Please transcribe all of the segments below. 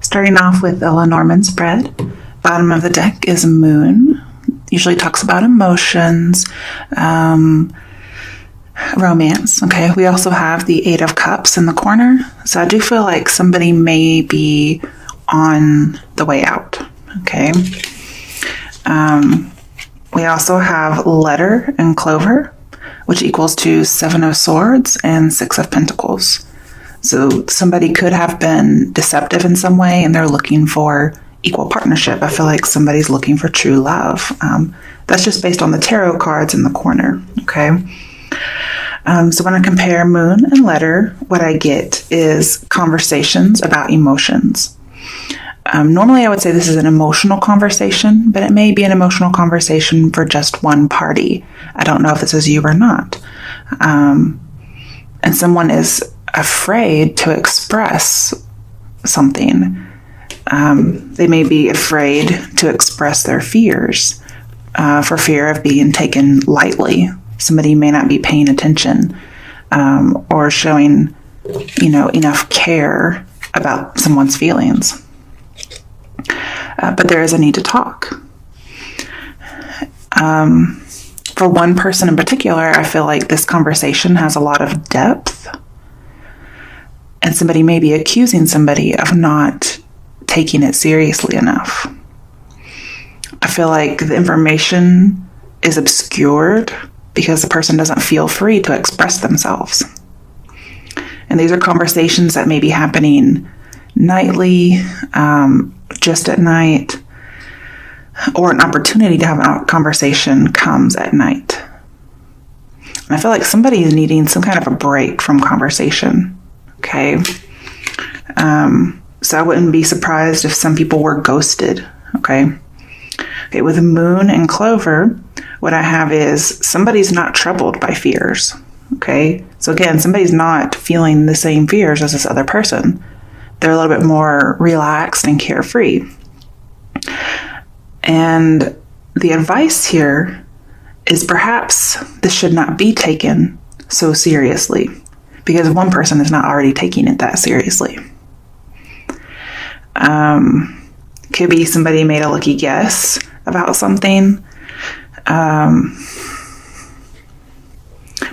Starting off with the Lenormand spread. Bottom of the deck is Moon. Usually talks about emotions, romance. Okay, we also have the Eight of Cups in the corner. So I do feel like somebody may be on the way out. Okay. We also have Letter and Clover, which equals to Seven of Swords and Six of Pentacles. So somebody could have been deceptive in some way and they're looking for equal partnership. I feel like somebody's looking for true love. That's just based on the tarot cards in the corner. Okay. So when I compare Moon and Letter, what I get is conversations about emotions. Normally I would say this is an emotional conversation, but it may be an emotional conversation for just one party. I don't know if this is you or not. And someone is afraid to express something. They may be afraid to express their fears for fear of being taken lightly. Somebody may not be paying attention or showing, enough care about someone's feelings. But there is a need to talk. For one person in particular, I feel like this conversation has a lot of depth. And somebody may be accusing somebody of not taking it seriously enough. I feel like the information is obscured because the person doesn't feel free to express themselves. And these are conversations that may be happening nightly, just at night, or an opportunity to have a conversation comes at night. And I feel like somebody is needing some kind of a break from conversation. Okay. So I wouldn't be surprised if some people were ghosted. Okay. Okay. With Moon and Clover, what I have is somebody's not troubled by fears. Okay. So again, somebody's not feeling the same fears as this other person. They're a little bit more relaxed and carefree. And the advice here is perhaps this should not be taken so seriously because one person is not already taking it that seriously. Could be somebody made a lucky guess about something. But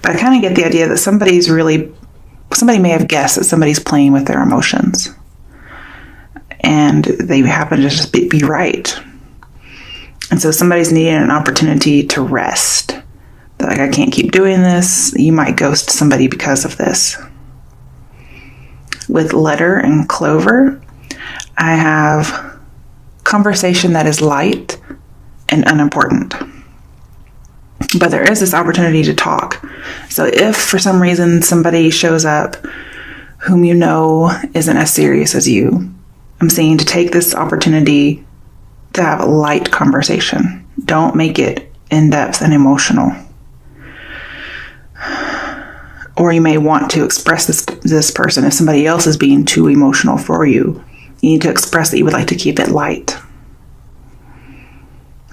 I kind of get the idea that somebody may have guessed that somebody's playing with their emotions. And they happen to just be right. And so somebody's needing an opportunity to rest. They're like, I can't keep doing this. You might ghost somebody because of this. With Letter and Clover, I have conversation that is light and unimportant. But there is this opportunity to talk. So if for some reason somebody shows up whom you know isn't as serious as you, I'm saying to take this opportunity to have a light conversation. Don't make it in-depth and emotional. Or you may want to express this person. If somebody else is being too emotional for you, you need to express that you would like to keep it light.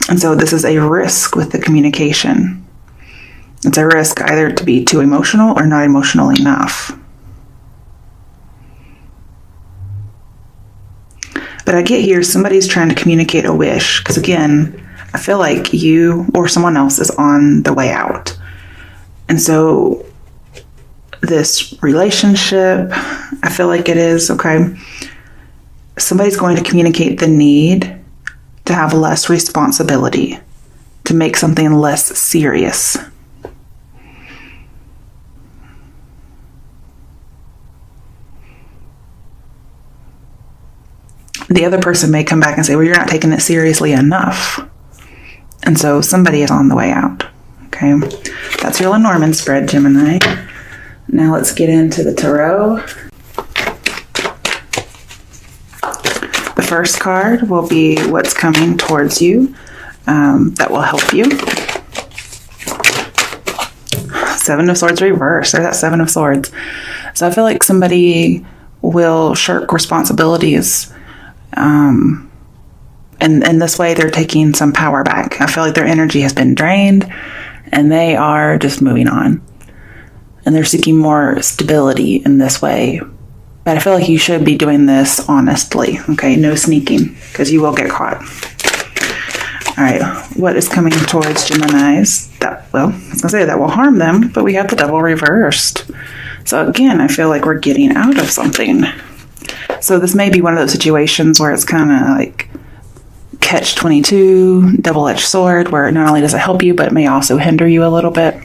And so this is a risk with the communication. It's a risk either to be too emotional or not emotional enough. But I get here, somebody's trying to communicate a wish. Because again, I feel like you or someone else is on the way out. And so this relationship, I feel like it is, okay? Somebody's going to communicate the need to have less responsibility, to make something less serious. The other person may come back and say, well, you're not taking it seriously enough. And so somebody is on the way out. Okay. That's your Lenormand spread, Gemini. Now let's get into the tarot. The first card will be what's coming towards you that will help you. Seven of Swords reverse. There's that Seven of Swords. So I feel like somebody will shirk responsibilities. And this way they're taking some power back. I feel like their energy has been drained and they are just moving on. And they're seeking more stability in this way But I feel like you should be doing this honestly, okay? No sneaking, because you will get caught. All right, what is coming towards Geminis? Well, I was going to say that will harm them, but we have the Devil reversed. So again, I feel like we're getting out of something. So this may be one of those situations where it's kind of like catch-22, double-edged sword, where not only does it help you, but it may also hinder you a little bit.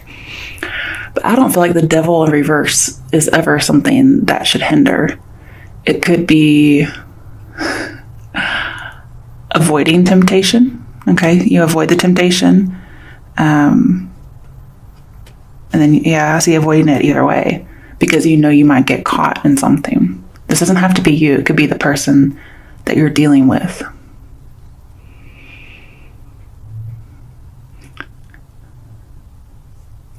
But I don't feel like the Devil in reverse is ever something that should hinder. It could be avoiding temptation. Okay, you avoid the temptation. And then, yeah, I see avoiding it either way, because you know you might get caught in something. This doesn't have to be you. It could be the person that you're dealing with.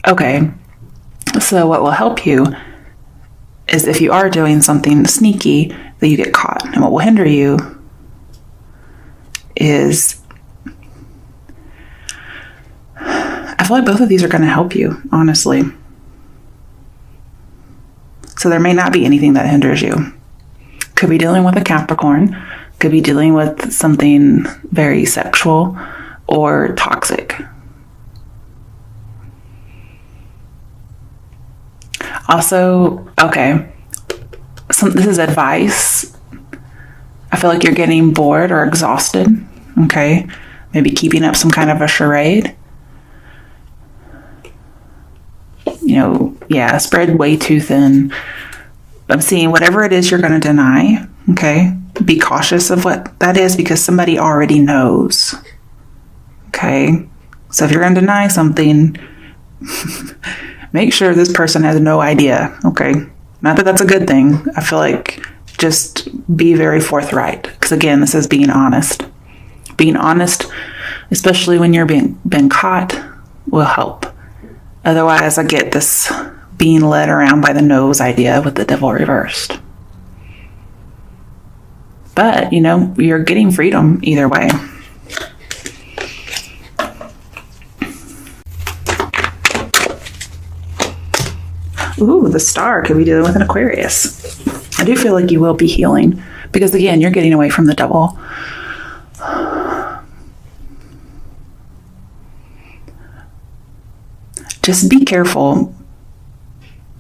Okay, so what will help you is if you are doing something sneaky, that you get caught. And what will hinder you is, I feel like both of these are going to help you, honestly. So there may not be anything that hinders you. Could be dealing with a Capricorn, could be dealing with something very sexual or toxic. Also, okay, this is advice. I feel like you're getting bored or exhausted, okay? Maybe keeping up some kind of a charade. You know, yeah, spread way too thin. I'm seeing whatever it is you're going to deny, okay? Be cautious of what that is, because somebody already knows, okay? So if you're going to deny something, make sure this person has no idea, okay? Not that that's a good thing. I feel like just be very forthright, because again, this is being honest. Being honest, especially when you're been caught, will help. Otherwise, I get this being led around by the nose idea with the Devil reversed. But, you know, you're getting freedom either way. Ooh, the Star could be dealing with an Aquarius. I do feel like you will be healing, because again, you're getting away from the Devil. Just be careful,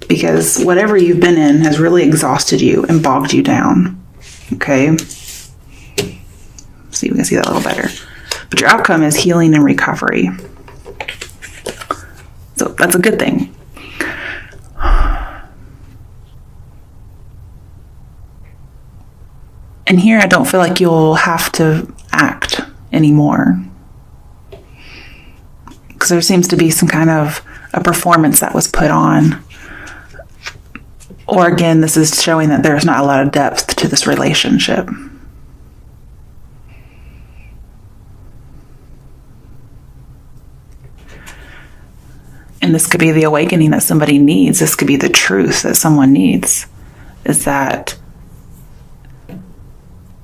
because whatever you've been in has really exhausted you and bogged you down. Okay? See, we can see that a little better. But your outcome is healing and recovery. So that's a good thing. And here, I don't feel like you'll have to act anymore, because there seems to be some kind of a performance that was put on. Or again, this is showing that there's not a lot of depth to this relationship. And this could be the awakening that somebody needs. This could be the truth that someone needs, is that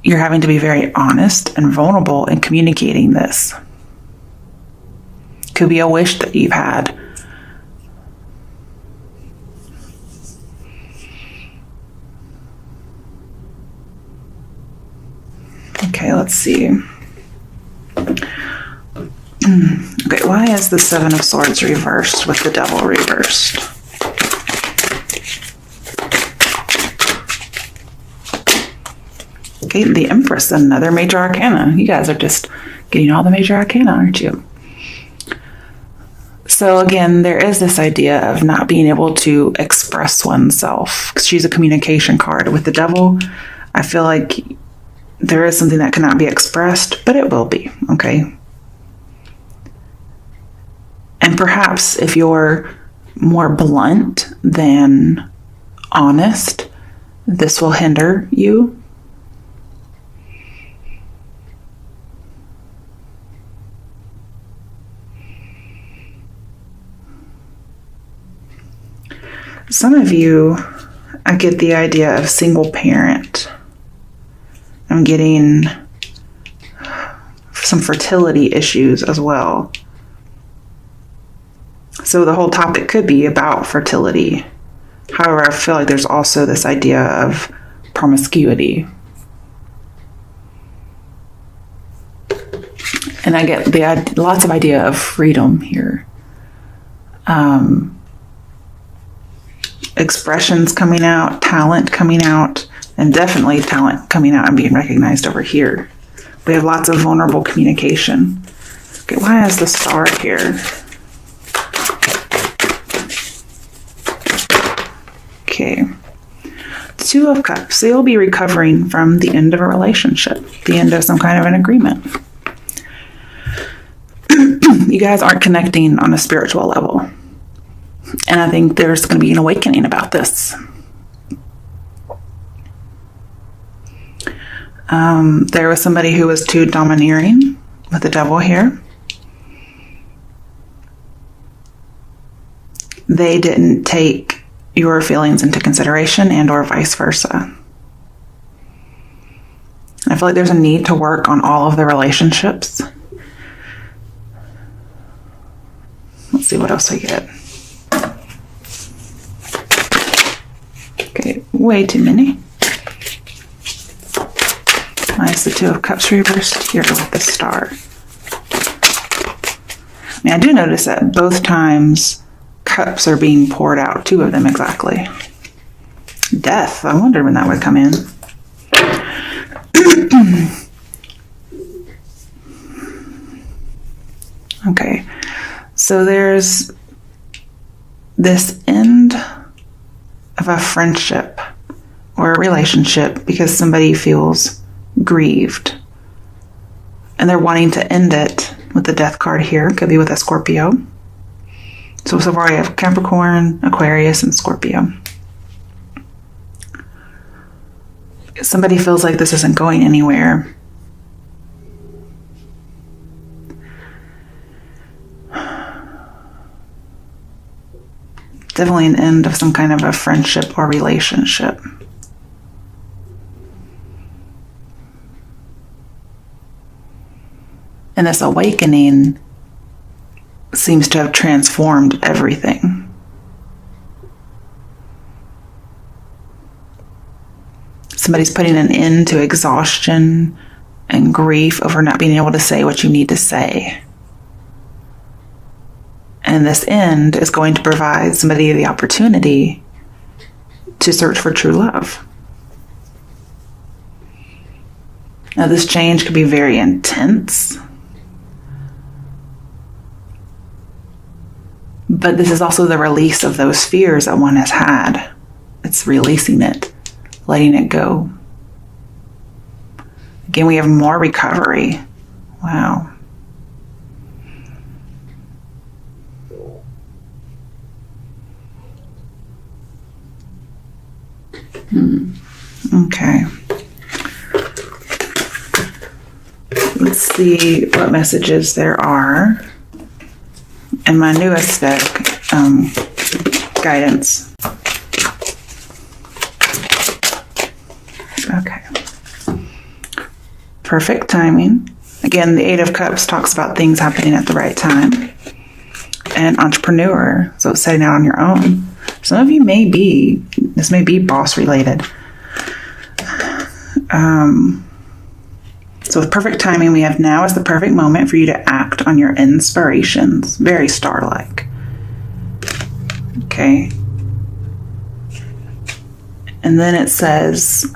you're having to be very honest and vulnerable in communicating this. Could be a wish that you've had. Okay, let's see. Okay, why is the Seven of Swords reversed with the Devil reversed? Okay, the Empress, another major arcana. You guys are just getting all the major arcana, aren't you? So again, there is this idea of not being able to express oneself. She's a communication card. With the Devil, I feel like there is something that cannot be expressed, but it will be, okay? And perhaps if you're more blunt than honest, this will hinder you. Some of you, I get the idea of single parent. I'm getting some fertility issues as well. So the whole topic could be about fertility. However, I feel like there's also this idea of promiscuity. And I get lots of idea of freedom here. Expressions coming out, talent coming out, and definitely talent coming out and being recognized over here. We have lots of vulnerable communication. Okay, why is the star here? Okay. Two of Cups. So you'll be recovering from the end of a relationship, the end of some kind of an agreement. You guys aren't connecting on a spiritual level. And I think there's going to be an awakening about this. There was somebody who was too domineering with the Devil here. They didn't take your feelings into consideration, and or vice versa. I feel like there's a need to work on all of the relationships. Let's see what else I get. Okay, way too many. Minus the Two of Cups reversed here with the star. I mean, I do notice that both times cups are being poured out. Two of them exactly. Death. I wondered when that would come in. Okay. So there's this end of a friendship or a relationship because somebody feels grieved. And they're wanting to end it with the Death card here. Could be with a Scorpio. So far I have Capricorn, Aquarius, and Scorpio. Somebody feels like this isn't going anywhere. Definitely an end of some kind of a friendship or relationship. And this awakening seems to have transformed everything. Somebody's putting an end to exhaustion and grief over not being able to say what you need to say. And this end is going to provide somebody the opportunity to search for true love. Now, this change could be very intense. But this is also the release of those fears that one has had. It's releasing it, letting it go. Again, we have more recovery. Wow. Okay. Let's see what messages there are. And my newest deck, guidance. Okay. Perfect timing. Again, the Eight of Cups talks about things happening at the right time. And entrepreneur, so it's setting out on your own. Some of you this may be boss related. So with perfect timing, we have now is the perfect moment for you to act on your inspirations. Very star-like. Okay. And then it says,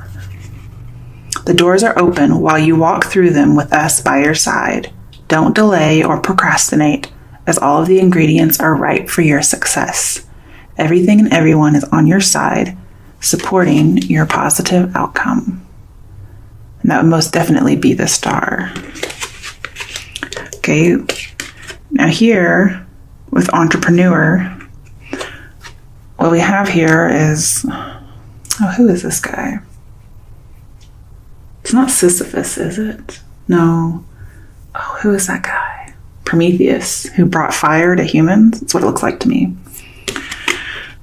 the doors are open while you walk through them with us by your side. Don't delay or procrastinate, as all of the ingredients are ripe for your success. Everything and everyone is on your side, supporting your positive outcome. And that would most definitely be the star. Okay, now here with entrepreneur, what we have here is, who is this guy? It's not Sisyphus, is it? No. Oh, who is that guy? Prometheus, who brought fire to humans. That's what it looks like to me.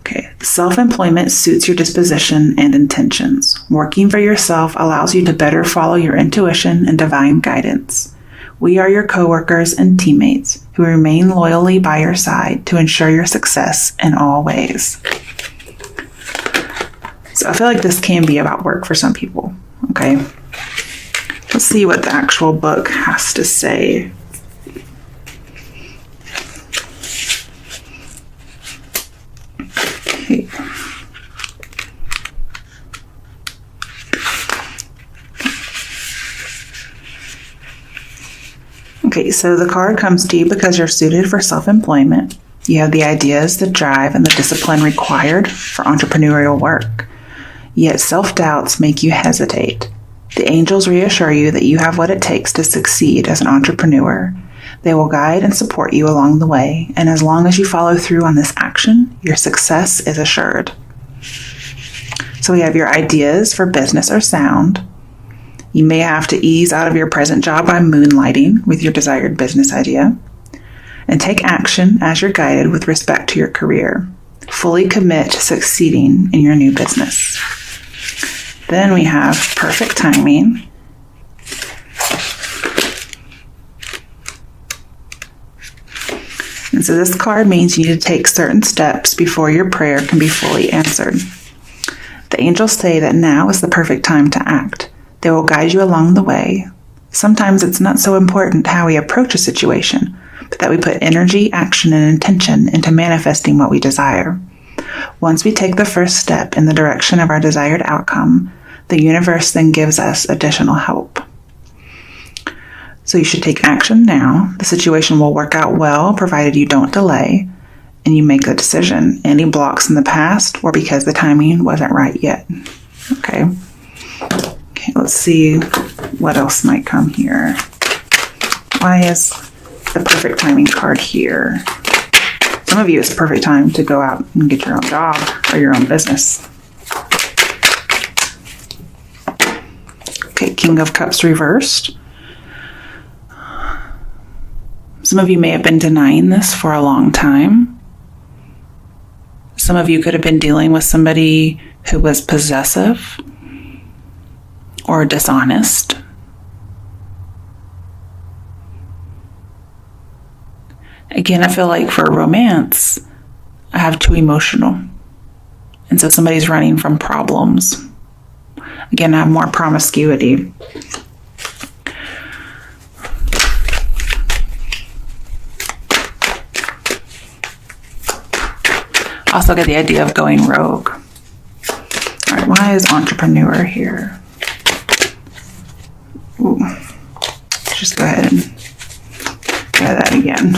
Okay, self-employment suits your disposition and intentions. Working for yourself allows you to better follow your intuition and divine guidance. We are your coworkers and teammates who remain loyally by your side to ensure your success in all ways. So I feel like this can be about work for some people. Okay. Let's see what the actual book has to say. Okay. Okay, so the card comes to you because you're suited for self-employment. You have the ideas, the drive, and the discipline required for entrepreneurial work. Yet self-doubts make you hesitate. The angels reassure you that you have what it takes to succeed as an entrepreneur. They will guide and support you along the way, and as long as you follow through on this action, your success is assured. So we have your ideas for business or sound. You may have to ease out of your present job by moonlighting with your desired business idea. And take action as you're guided with respect to your career. Fully commit to succeeding in your new business. Then we have perfect timing. And so this card means you need to take certain steps before your prayer can be fully answered. The angels say that now is the perfect time to act. They will guide you along the way. Sometimes it's not so important how we approach a situation, but that we put energy, action, and intention into manifesting what we desire. Once we take the first step in the direction of our desired outcome, the universe then gives us additional help. So you should take action now. The situation will work out well, provided you don't delay, and you make a decision. Any blocks in the past or because the timing wasn't right yet. Okay, let's see what else might come here. Why is the perfect timing card here? Some of you, it's the perfect time to go out and get your own job or your own business. Okay, King of Cups reversed. Some of you may have been denying this for a long time. Some of you could have been dealing with somebody who was possessive or dishonest. Again, I feel like for romance, I have too emotional. And so somebody's running from problems. Again, I have more promiscuity. I also get the idea of going rogue. All right, why is entrepreneur here? Ooh. Let's just go ahead and try that again.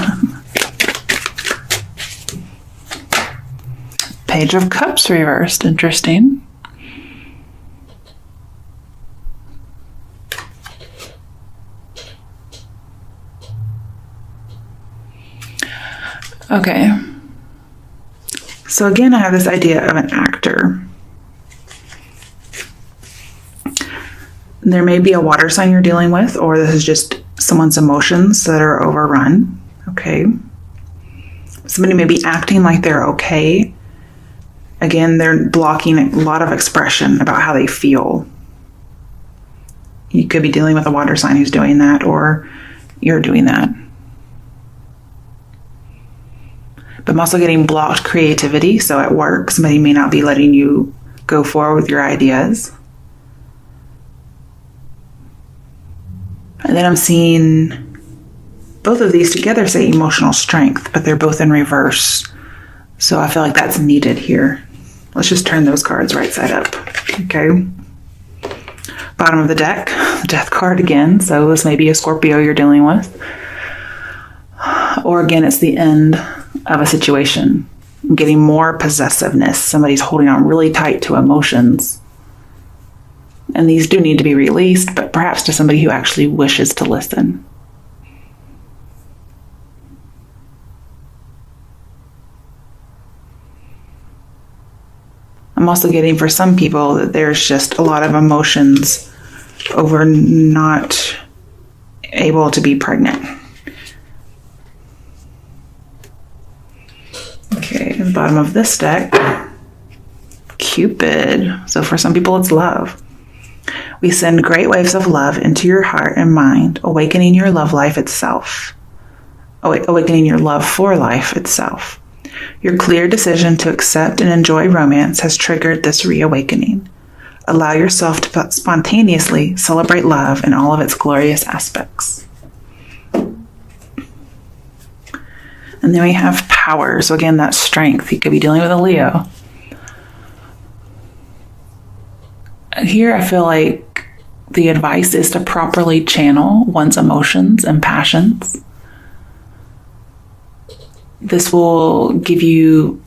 Page of Cups reversed. Interesting. Okay. So again, I have this idea of an actor. There may be a water sign you're dealing with, or this is just someone's emotions that are overrun. Okay. Somebody may be acting like they're okay. Again, they're blocking a lot of expression about how they feel. You could be dealing with a water sign who's doing that, or you're doing that. But I'm also getting blocked creativity. So at work, somebody may not be letting you go forward with your ideas. And then I'm seeing both of these together say emotional strength, but they're both in reverse. So I feel like that's needed here. Let's just turn those cards right side up. Okay. Bottom of the deck, the Death card again. So this may be a Scorpio you're dealing with. Or again, it's the end of a situation. I'm getting more possessiveness. Somebody's holding on really tight to emotions. And these do need to be released, but perhaps to somebody who actually wishes to listen. I'm also getting for some people that there's just a lot of emotions over not able to be pregnant. Okay, at the bottom of this deck, Cupid. So for some people, it's love. We send great waves of love into your heart and mind, awakening your love life itself. Awakening your love for life itself. Your clear decision to accept and enjoy romance has triggered this reawakening. Allow yourself to spontaneously celebrate love in all of its glorious aspects. And then we have power. So again, that's strength. You could be dealing with a Leo. Here, I feel like the advice is to properly channel one's emotions and passions. This will give you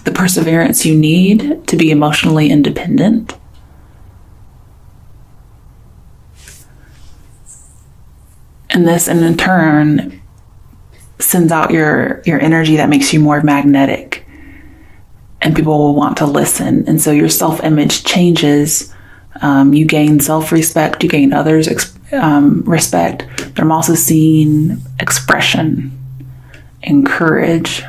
the perseverance you need to be emotionally independent. And this, in turn, sends out your energy that makes you more magnetic, and people will want to listen. And so your self-image changes. You gain self-respect, you gain others' respect, but I'm also seeing expression and courage.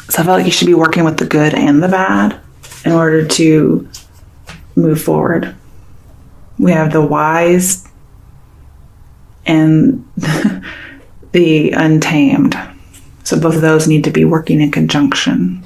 So I feel like you should be working with the good and the bad in order to move forward. We have the wise and the untamed. So both of those need to be working in conjunction.